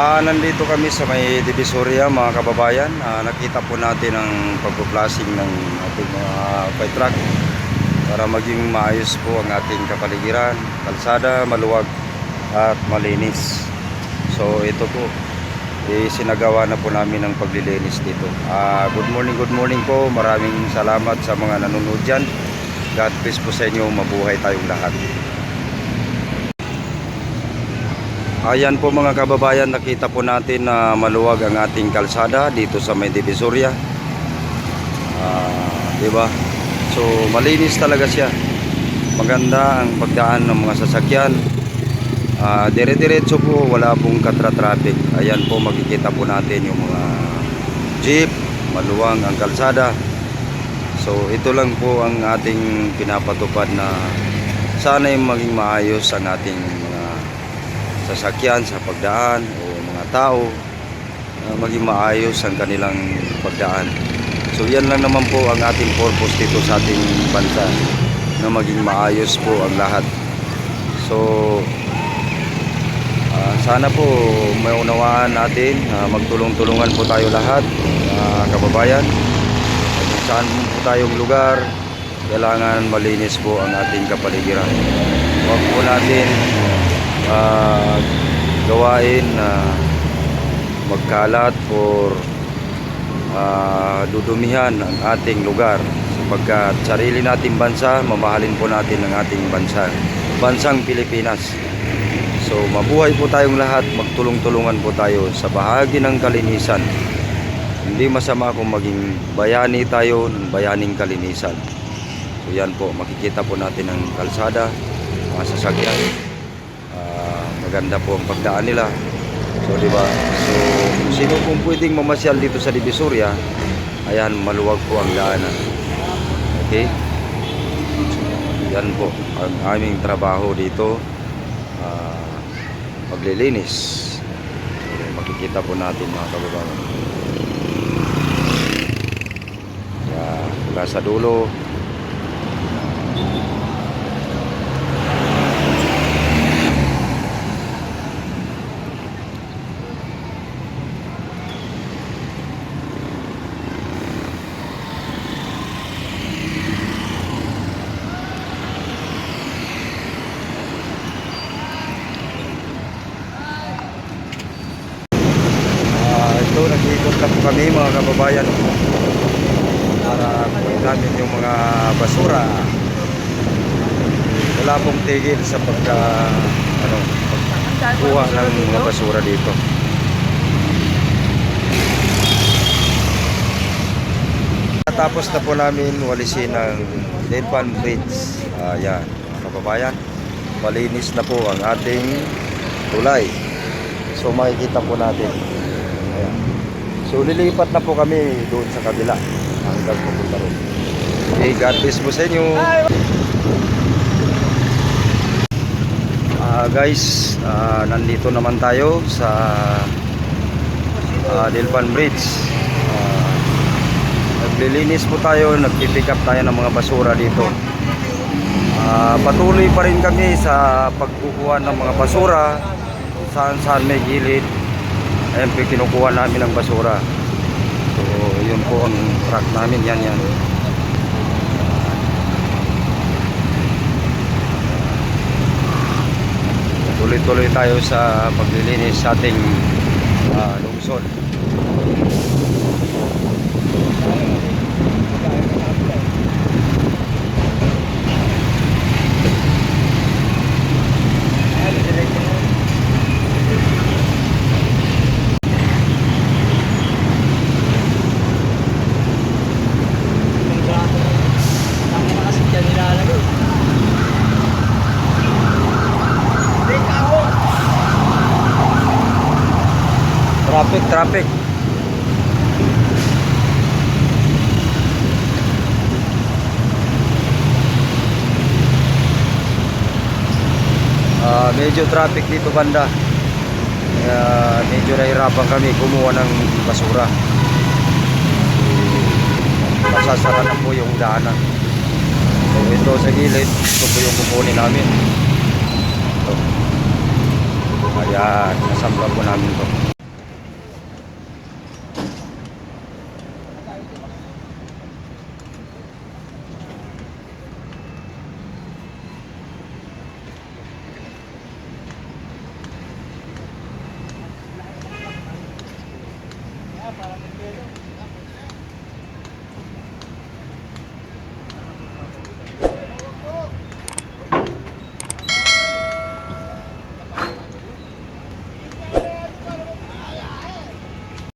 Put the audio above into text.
Nandito kami sa may Divisoria mga kababayan. Nakita po natin ang pagpuplasing ng ating mga fire truck para maging maayos po ang ating kapaligiran, kalsada, maluwag at malinis. So ito po, sinagawa na po namin ang paglilinis dito. Good morning po. Maraming salamat sa mga nanonood dyan. God bless po sa inyo. Mabuhay tayong lahat. Ayan po mga kababayan, nakita po natin na maluwag ang ating kalsada dito sa may Divisoria. Diba? So malinis talaga siya. Maganda ang pagdaan ng mga sasakyan. Dire-diretso po, wala pong katra-traffic. Ayan po, makikita po natin yung mga jeep, maluwang ang kalsada. So ito lang po ang ating pinapatupad na sana'y maging maayos ang ating mga sasakyan sa pagdaan o mga tao, maging maayos ang kanilang pagdaan. So yan lang naman po ang ating purpose dito sa ating bansa, na maging maayos po ang lahat. So sana po maunawaan natin, magtulong-tulungan po tayo lahat, kababayan. Kung saan po tayong lugar, kailangan malinis po ang ating kapaligiran. Huwag po natin gawain na magkalat or dudumihan ang ating lugar, sapagkat sarili nating bansa, mamahalin po natin ang ating bansang Pilipinas. So mabuhay po tayong lahat, magtulong-tulungan po tayo sa bahagi ng kalinisan. Hindi masama kung maging bayani tayo ng bayaning kalinisan. So yan po, makikita po natin ang kalsada, mga sasakyan. Maganda po ang pagdaan nila. So di ba? So kung sino pong pwedeng mamasyal dito sa Divisoria, ayan, maluwag po ang daanan. Okay? So, yan po ang aming trabaho dito, paglilinis. So, makikita po natin mga kababayan. Mula sa dulo, nag-iikot lang po kami mga kababayan para kunin namin yung mga basura. Wala pong tigil sa pagkuha ng mga basura dito. Tapos na po namin walisin ang Delpan Bridge. Yan mga kababayan, malinis na po ang ating tulay. So makikita po natin. Ayan. So lilipat na po kami doon sa kabila hanggang pupunta ron. Okay, God bless po sa inyo. Guys, nandito naman tayo sa Delpan Bridge. Naglilinis po tayo, nagpipick up tayo ng mga basura dito. Patuloy pa rin kami sa pagkukuha ng mga basura saan may gilid. Ayan po, kinukuha namin ang basura. So yun po ang truck namin, yan. Tuloy-tuloy tayo sa paglilinis sa ating lungsod. Traffic. Medyo traffic dito banda. Medyo nahirapan kami kumuha ng basura. Masasara na po yung daanan. So ito sa gilid, ito po yung kukunin namin. Ito. Ayan, nasambla po namin ito.